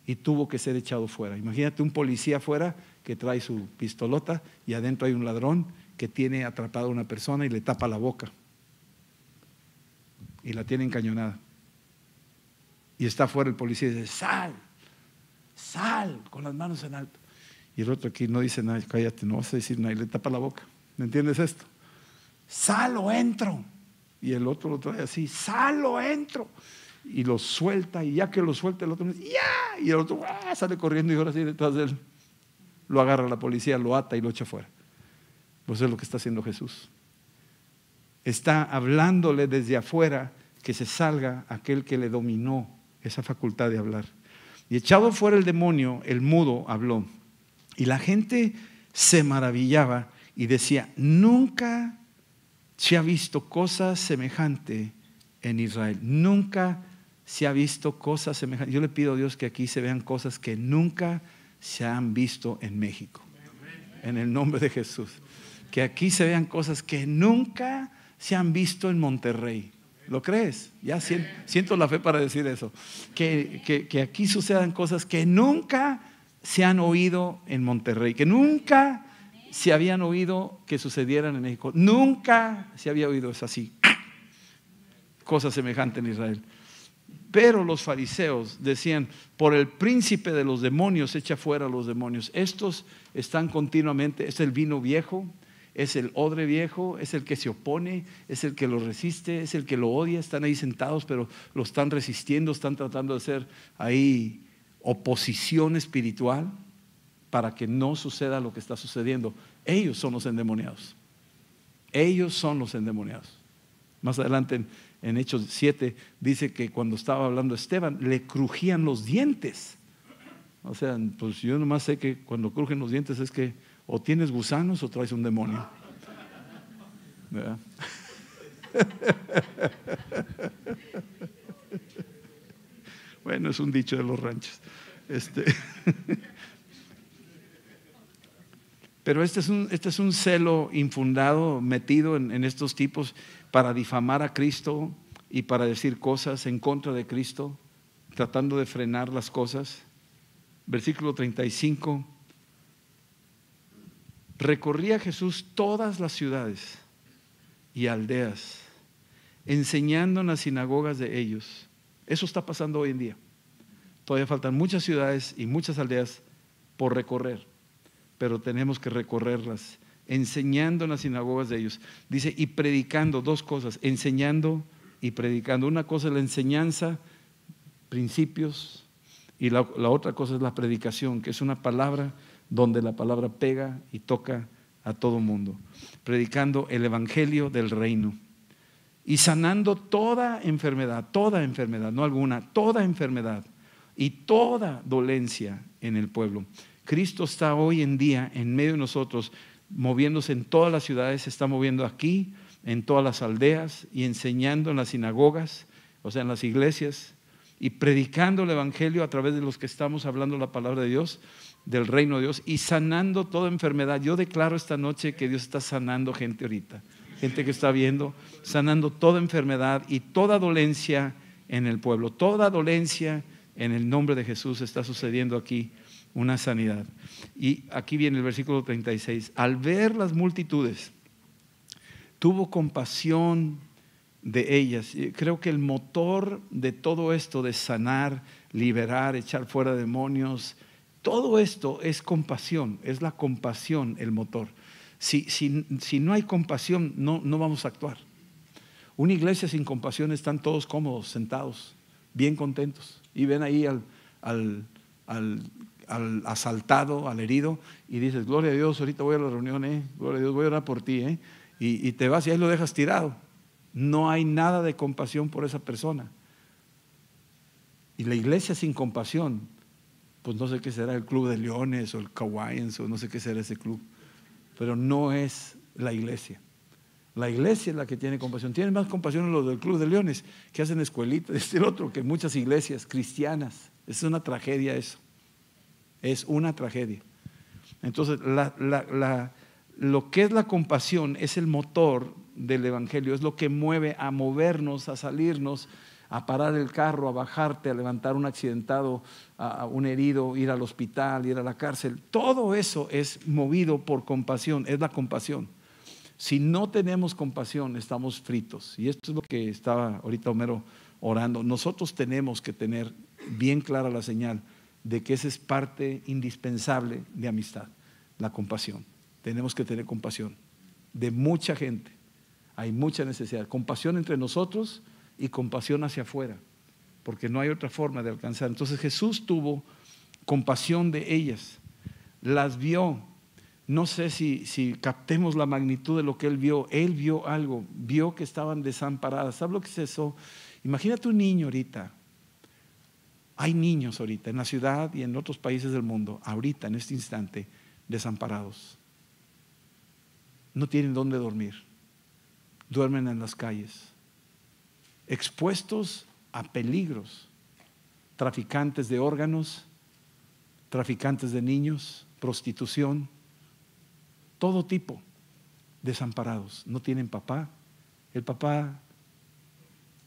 Y tuvo que ser echado fuera. Imagínate un policía afuera que trae su pistolota y adentro hay un ladrón que tiene atrapada a una persona y le tapa la boca. Y la tiene encañonada. Y está afuera el policía y dice, sal, sal, con las manos en alto. Y el otro aquí no dice nada, cállate, no vas a decir nada, y le tapa la boca. ¿Me entiendes esto? Sal o entro. Y el otro lo trae así, sal o entro. Y lo suelta, y ya que lo suelta el otro dice, ¡ya! Y el otro sale corriendo y ahora sí detrás de él. Lo agarra la policía, lo ata y lo echa fuera. Pues es lo que está haciendo Jesús. Está hablándole desde afuera que se salga aquel que le dominó esa facultad de hablar. Y echado fuera el demonio, el mudo habló. Y la gente se maravillaba y decía, nunca se ha visto cosa semejante en Israel. Nunca se ha visto cosa semejante. Yo le pido a Dios que aquí se vean cosas que nunca se han visto en México. En el nombre de Jesús. Que aquí se vean cosas que nunca se han visto en Monterrey. ¿Lo crees? Ya siento la fe para decir eso. Que aquí sucedan cosas que nunca se han oído en Monterrey, que nunca se habían oído que sucedieran en México. Nunca se había oído eso así. Cosa semejante en Israel. Pero los fariseos decían, por el príncipe de los demonios, echa fuera a los demonios. Estos están continuamente, es el vino viejo, es el odre viejo, es el que se opone, es el que lo resiste, es el que lo odia. Están ahí sentados, pero lo están resistiendo, están tratando de hacer ahí oposición espiritual para que no suceda lo que está sucediendo. Ellos son los endemoniados. Ellos son los endemoniados. Más adelante en Hechos 7 dice que cuando estaba hablando Esteban le crujían los dientes. O sea, pues yo nomás sé que cuando crujen los dientes es que o tienes gusanos o traes un demonio. ¿Verdad? Bueno, es un dicho de los ranchos. Pero este es un celo infundado, metido en estos tipos para difamar a Cristo y para decir cosas en contra de Cristo, tratando de frenar las cosas. Versículo 35. Recorría Jesús todas las ciudades y aldeas, enseñando en las sinagogas de ellos. Eso está pasando hoy en día. Todavía faltan muchas ciudades y muchas aldeas por recorrer, pero tenemos que recorrerlas, enseñando en las sinagogas de ellos. Dice, y predicando, dos cosas, enseñando y predicando. Una cosa es la enseñanza, principios, y la otra cosa es la predicación, que es una palabra donde la palabra pega y toca a todo mundo. Predicando el evangelio del reino y sanando toda enfermedad, no alguna, toda enfermedad y toda dolencia en el pueblo. Cristo está hoy en día en medio de nosotros, moviéndose en todas las ciudades, se está moviendo aquí, en todas las aldeas y enseñando en las sinagogas, o sea, en las iglesias, y predicando el evangelio a través de los que estamos hablando la palabra de Dios, del reino de Dios, y sanando toda enfermedad. Yo declaro esta noche que Dios está sanando gente ahorita, gente que está viendo, sanando toda enfermedad y toda dolencia en el pueblo. Toda dolencia en el nombre de Jesús está sucediendo aquí, una sanidad. Y aquí viene el versículo 36. Al ver las multitudes, tuvo compasión de ellas. Creo que el motor de todo esto, de sanar, liberar, echar fuera demonios, todo esto es compasión, es la compasión el motor. Si no hay compasión, no vamos a actuar. Una iglesia sin compasión están todos cómodos, sentados. bien contentos. Y ven ahí al asaltado, al herido, y dices, gloria a Dios, ahorita voy a la reunión, gloria a Dios, voy a orar por ti, y te vas y ahí lo dejas tirado. No hay nada de compasión por esa persona. Y la iglesia sin compasión, pues no sé qué será el Club de Leones o el Hawaiians o no sé qué será ese club, pero no es la iglesia. La iglesia es la que tiene compasión. Tienen más compasión los del Club de Leones, que hacen escuelitas, es el otro, que muchas iglesias cristianas. Es una tragedia eso. Es una tragedia. Entonces, lo que es la compasión es el motor del evangelio, es lo que mueve a movernos, a salirnos, a parar el carro, a bajarte, a levantar un accidentado, a un herido, ir al hospital, ir a la cárcel. Todo eso es movido por compasión, es la compasión. Si no tenemos compasión, estamos fritos. Y esto es lo que estaba ahorita Homero orando. Nosotros tenemos que tener bien clara la señal de que esa es parte indispensable de amistad, la compasión. Tenemos que tener compasión de mucha gente. Hay mucha necesidad. Compasión entre nosotros y compasión hacia afuera, porque no hay otra forma de alcanzar. Entonces Jesús tuvo compasión de ellas, las vio. No sé si captemos la magnitud de lo que Él vio algo, vio que estaban desamparadas. ¿Sabes lo que es eso? Imagínate un niño ahorita. Hay niños ahorita en la ciudad y en otros países del mundo, ahorita en este instante, desamparados. No tienen dónde dormir, duermen en las calles, expuestos a peligros, traficantes de órganos, traficantes de niños, prostitución, todo tipo, desamparados, no tienen papá. El papá,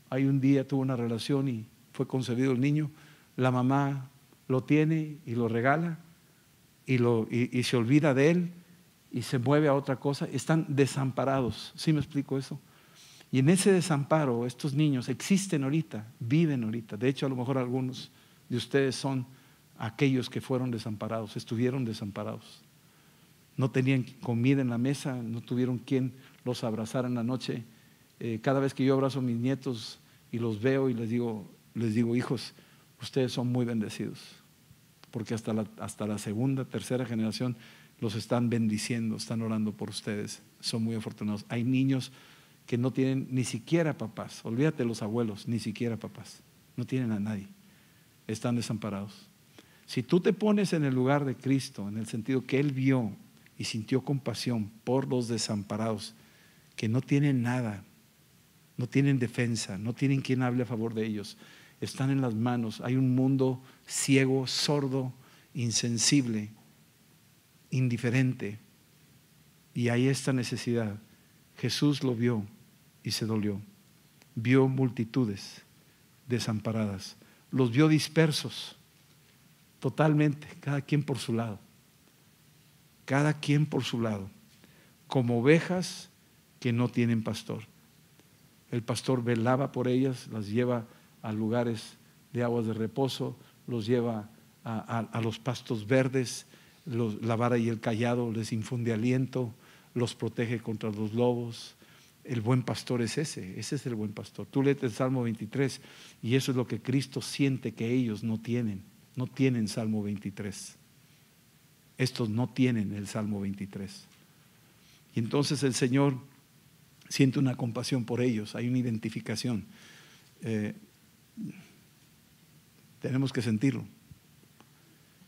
hay un día tuvo una relación y fue concebido el niño, la mamá lo tiene y lo regala y se olvida de él y se mueve a otra cosa. Están desamparados, ¿sí me explico eso? Y en ese desamparo estos niños existen ahorita, viven ahorita. De hecho, a lo mejor algunos de ustedes son aquellos que fueron desamparados, estuvieron desamparados. No tenían comida en la mesa, no tuvieron quien los abrazara en la noche. Cada vez que yo abrazo a mis nietos y los veo y les digo, hijos, ustedes son muy bendecidos, porque hasta la segunda, tercera generación los están bendiciendo, están orando por ustedes, son muy afortunados. Hay niños que no tienen ni siquiera papás, olvídate de los abuelos, ni siquiera papás, no tienen a nadie, están desamparados. Si tú te pones en el lugar de Cristo, en el sentido que Él vio y sintió compasión por los desamparados, que no tienen nada, no tienen defensa, no tienen quien hable a favor de ellos, están en las manos. Hay un mundo ciego, sordo, insensible, indiferente, y hay esta necesidad. Jesús lo vio y se dolió. Vio multitudes desamparadas, los vio dispersos totalmente, cada quien por su lado, cada quien por su lado, como ovejas que no tienen pastor. El pastor velaba por ellas, las lleva a lugares de aguas de reposo, los lleva a los pastos verdes, la vara y el cayado les infunde aliento, los protege contra los lobos. El buen pastor es ese es el buen pastor. Tú lees el Salmo 23 y eso es lo que Cristo siente que ellos no tienen Salmo 23. Estos no tienen el Salmo 23. Y entonces el Señor siente una compasión por ellos, hay una identificación. Tenemos que sentirlo.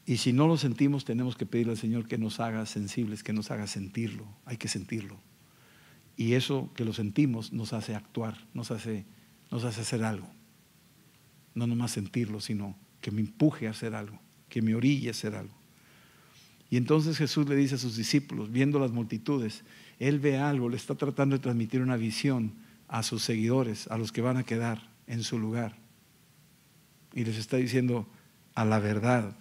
Y si no lo sentimos, tenemos que pedirle al Señor que nos haga sensibles, que nos haga sentirlo. Hay que sentirlo. Y eso que lo sentimos nos hace actuar, nos hace hacer algo. No nomás sentirlo, sino que me empuje a hacer algo, que me orille a hacer algo. Y entonces Jesús le dice a sus discípulos, viendo las multitudes, Él ve algo, le está tratando de transmitir una visión a sus seguidores, a los que van a quedar en su lugar. Y les está diciendo, a la verdad,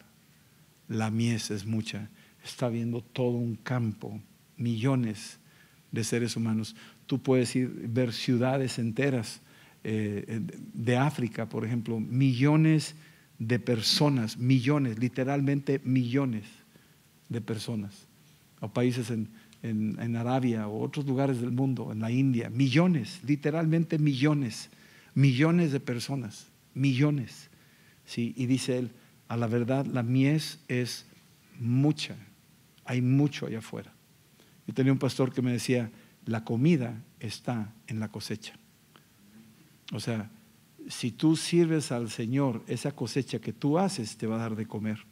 la mies es mucha. Está viendo todo un campo, millones de seres humanos. Tú puedes ver ciudades enteras de África, por ejemplo, millones de personas, millones, literalmente millones de personas, o países en Arabia o otros lugares del mundo, en la India, millones, literalmente millones de personas millones. ¿Sí? Y dice él, a la verdad la mies es mucha, hay mucho allá afuera. Yo tenía un pastor que me decía, la comida está en la cosecha. O sea, si tú sirves al Señor, esa cosecha que tú haces te va a dar de comer.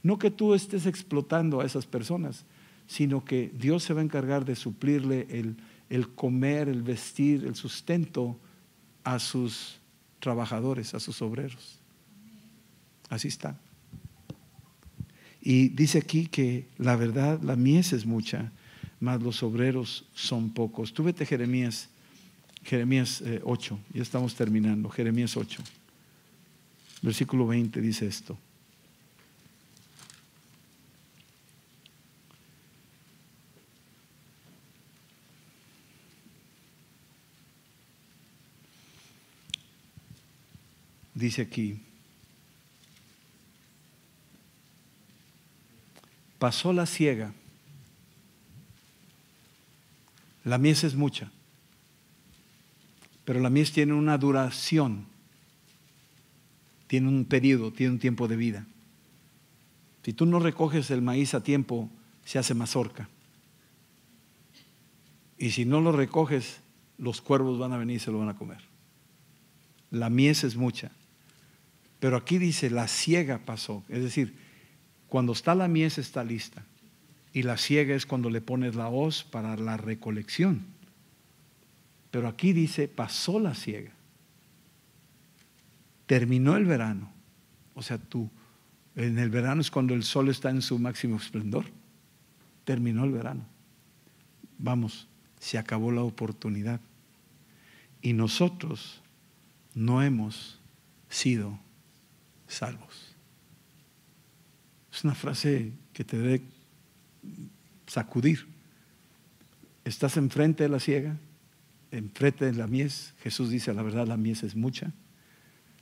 No que tú estés explotando a esas personas, sino que Dios se va a encargar de suplirle el comer, el vestir, el sustento a sus trabajadores, a sus obreros. Así está. Y dice aquí que la verdad, la mies es mucha, mas los obreros son pocos. Tú vete Jeremías 8, ya estamos terminando. Jeremías 8, versículo 20 dice esto. Dice aquí, pasó la siega, la mies es mucha, pero la mies tiene una duración, tiene un periodo, tiene un tiempo de vida. Si tú no recoges el maíz a tiempo, se hace mazorca. Y si no lo recoges, los cuervos van a venir y se lo van a comer. La mies es mucha. Pero aquí dice, la siega pasó. Es decir, cuando está la mies está lista. Y la siega es cuando le pones la hoz para la recolección. Pero aquí dice, pasó la siega. Terminó el verano. O sea, en el verano es cuando el sol está en su máximo esplendor. Terminó el verano. Vamos, se acabó la oportunidad. Y nosotros no hemos sido salvos. Es una frase que te debe sacudir. Estás enfrente de la siega, enfrente de la mies. Jesús dice, la verdad, la mies es mucha.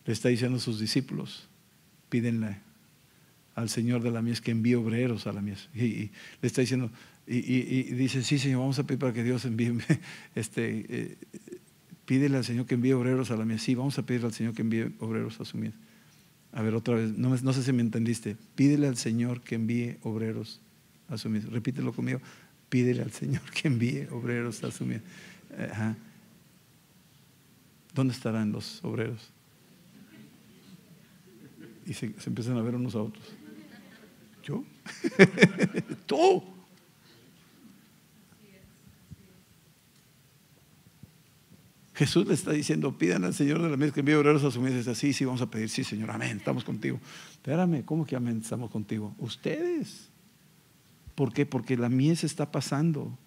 Le está diciendo a sus discípulos, pídenle al Señor de la mies que envíe obreros a la mies. Y le está diciendo, y dice, sí, Señor, vamos a pedir para que Dios envíe, pídele al Señor que envíe obreros a la mies. Sí, vamos a pedirle al Señor que envíe obreros a su mies. A ver, otra vez, no sé si me entendiste. Pídele al Señor que envíe obreros a su mies. Repítelo conmigo. Pídele al Señor que envíe obreros a su mies. Ajá. ¿Dónde estarán los obreros? Y se empiezan a ver unos a otros. ¿Yo? ¡Tú! Jesús le está diciendo, pidan al Señor de la mies que envíe obreros a su mies. Dice, sí, vamos a pedir, sí, Señor, amén, estamos contigo. Espérame, ¿cómo que amén, estamos contigo? Ustedes. ¿Por qué? Porque la mies está pasando,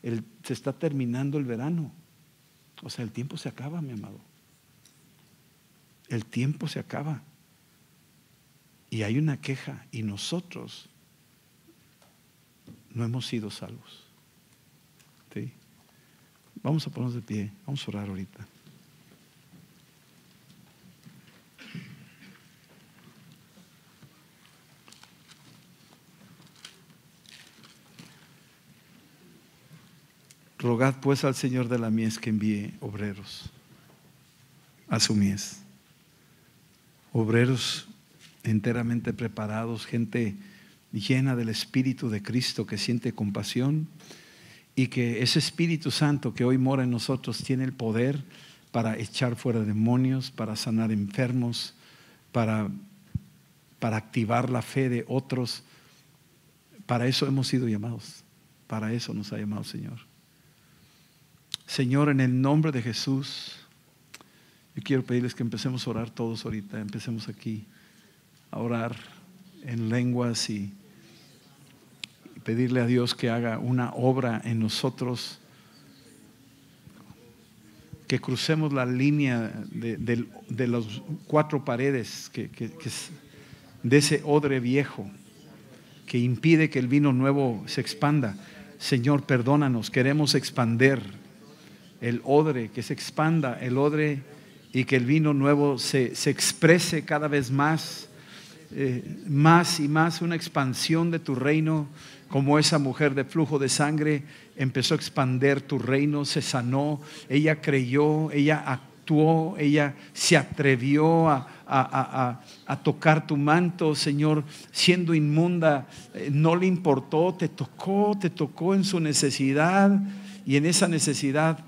se está terminando el verano. O sea, el tiempo se acaba, mi amado. El tiempo se acaba. Y hay una queja, y nosotros no hemos sido salvos. ¿Sí? Vamos a ponernos de pie, vamos a orar ahorita. Rogad pues al Señor de la mies que envíe obreros a su mies. Obreros enteramente preparados, gente llena del Espíritu de Cristo que siente compasión. Y que ese Espíritu Santo que hoy mora en nosotros tiene el poder para echar fuera demonios, para sanar enfermos, para activar la fe de otros. Para eso hemos sido llamados. Para eso nos ha llamado el Señor. Señor, en el nombre de Jesús, yo quiero pedirles que empecemos a orar todos ahorita. Empecemos aquí a orar en lenguas y pedirle a Dios que haga una obra en nosotros, que crucemos la línea de las cuatro paredes de ese odre viejo que impide que el vino nuevo se expanda. Señor, perdónanos, queremos expander el odre, que se expanda el odre y que el vino nuevo se exprese cada vez más, más y más, una expansión de tu reino. Como esa mujer de flujo de sangre empezó a expandir tu reino, se sanó, ella creyó, ella actuó, ella se atrevió a tocar tu manto, Señor, siendo inmunda, no le importó, te tocó en su necesidad, y en esa necesidad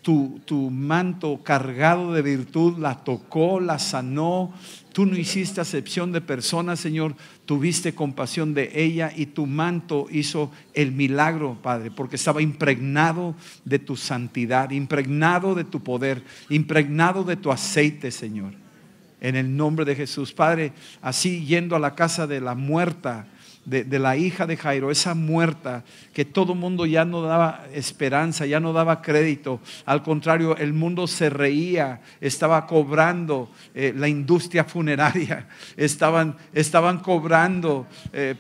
tu manto cargado de virtud la tocó, la sanó. Tú no hiciste acepción de personas, Señor, tuviste compasión de ella, y tu manto hizo el milagro, Padre, porque estaba impregnado de tu santidad, impregnado de tu poder, impregnado de tu aceite, Señor. En el nombre de Jesús, Padre, así yendo a la casa de la muerta, de la hija de Jairo, esa muerta que todo mundo ya no daba esperanza, ya no daba crédito, al contrario, el mundo se reía, estaba cobrando, la industria funeraria, estaban cobrando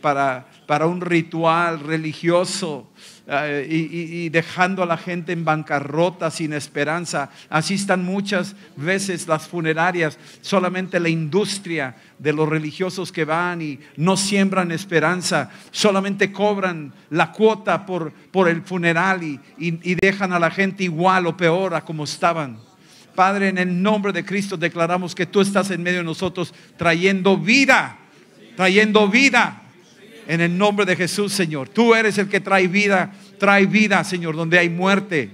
para un ritual religioso, y dejando a la gente en bancarrota, sin esperanza. Así están muchas veces las funerarias, solamente la industria de los religiosos que van y no siembran esperanza, solamente cobran la cuota por el funeral y dejan a la gente igual o peor a como estaban. Padre, en el nombre de Cristo declaramos que tú estás en medio de nosotros trayendo vida, en el nombre de Jesús, Señor. Tú eres el que trae vida, Señor, donde hay muerte.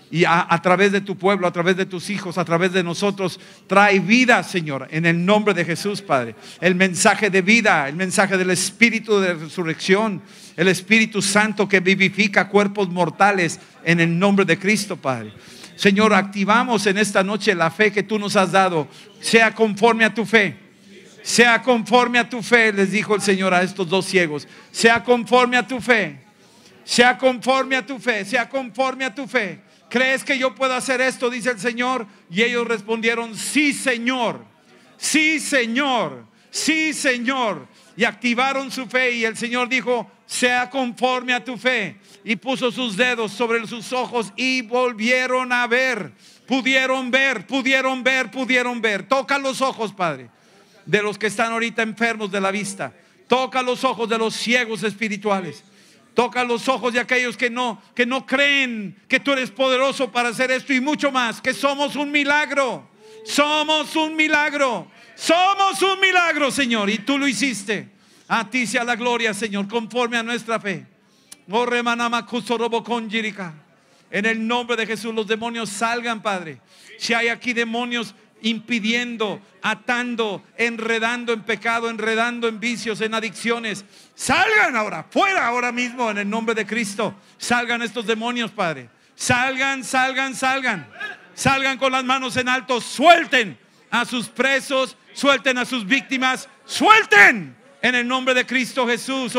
Y a través de tu pueblo, a través de tus hijos, a través de nosotros, trae vida, Señor, en el nombre de Jesús, Padre. El mensaje de vida, el mensaje del Espíritu de resurrección, el Espíritu Santo que vivifica cuerpos mortales, en el nombre de Cristo, Padre. Señor, activamos en esta noche la fe que tú nos has dado. Sea conforme a tu fe. Sea conforme a tu fe, les dijo el Señor a estos dos ciegos. Sea conforme a tu fe. Sea conforme a tu fe. Sea conforme a tu fe. ¿Crees que yo puedo hacer esto?, dice el Señor. Y ellos respondieron: sí, Señor. Sí, Señor. Sí, Señor. Y activaron su fe, y el Señor dijo: sea conforme a tu fe. Y puso sus dedos sobre sus ojos y volvieron a ver. Pudieron ver. Toca los ojos, Padre, de los que están ahorita enfermos de la vista. Toca los ojos de los ciegos espirituales. Toca los ojos de aquellos que no creen que tú eres poderoso para hacer esto y mucho más, que somos un milagro. Somos un milagro, Señor, y tú lo hiciste. A ti sea la gloria, Señor, conforme a nuestra fe. En el nombre de Jesús, los demonios salgan, Padre. Si hay aquí demonios impidiendo, atando, enredando en pecado, enredando en vicios, en adicciones, salgan ahora, fuera ahora mismo, en el nombre de Cristo. Salgan estos demonios, Padre. Salgan con las manos en alto. Suelten a sus presos, suelten a sus víctimas, suelten en el nombre de Cristo Jesús.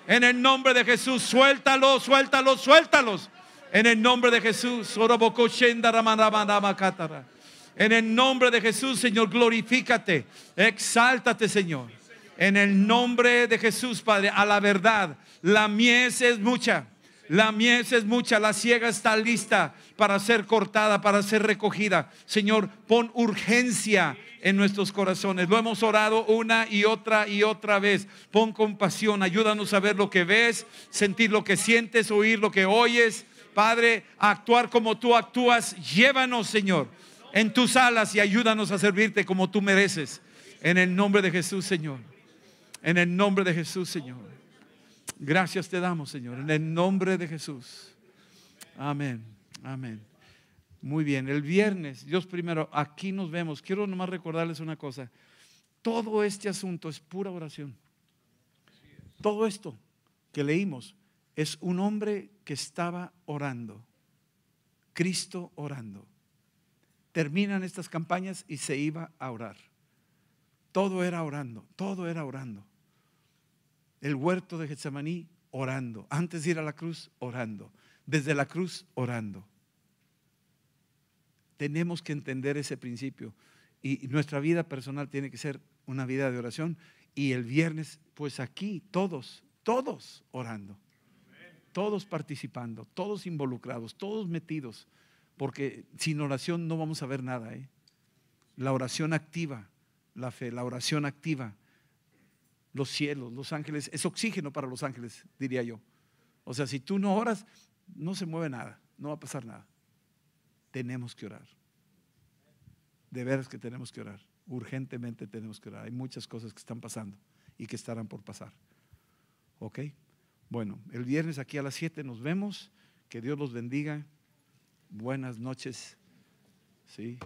En el nombre de Jesús, suéltalos. En el nombre de Jesús. En el nombre de Jesús, Señor, glorifícate, exáltate, Señor. En el nombre de Jesús, Padre, a la verdad. La mies es mucha, la siega está lista para ser cortada, para ser recogida. Señor, pon urgencia en nuestros corazones. Lo hemos orado una y otra vez. Pon compasión, ayúdanos a ver lo que ves, sentir lo que sientes, oír lo que oyes. Padre, a actuar como tú actúas. Llévanos, Señor, en tus alas y ayúdanos a servirte como tú mereces. En el nombre de Jesús, Señor. En el nombre de Jesús, Señor. Gracias te damos, Señor, en el nombre de Jesús. Amén. Muy bien, el viernes, Dios primero, aquí nos vemos. Quiero nomás recordarles una cosa. Todo este asunto es pura oración. Todo esto que leímos es un hombre que estaba orando. Cristo orando. Terminan estas campañas y se iba a orar. Todo era orando. El huerto de Getsemaní, orando. Antes de ir a la cruz, orando. Desde la cruz, orando. Tenemos que entender ese principio. Y nuestra vida personal tiene que ser una vida de oración. Y el viernes, pues aquí, todos orando. Todos participando, todos involucrados, todos metidos. Porque sin oración no vamos a ver nada. La oración activa la fe, la oración activa los cielos, los ángeles. Es oxígeno para los ángeles, diría yo. O sea, si tú no oras, no se mueve nada, no va a pasar nada. tenemos que orar. De veras que tenemos que orar. Urgentemente tenemos que orar. Hay muchas cosas que están pasando y que estarán por pasar. ¿Ok? Bueno, el viernes aquí a las 7 nos vemos. Que Dios los bendiga. Buenas noches. ¿Sí?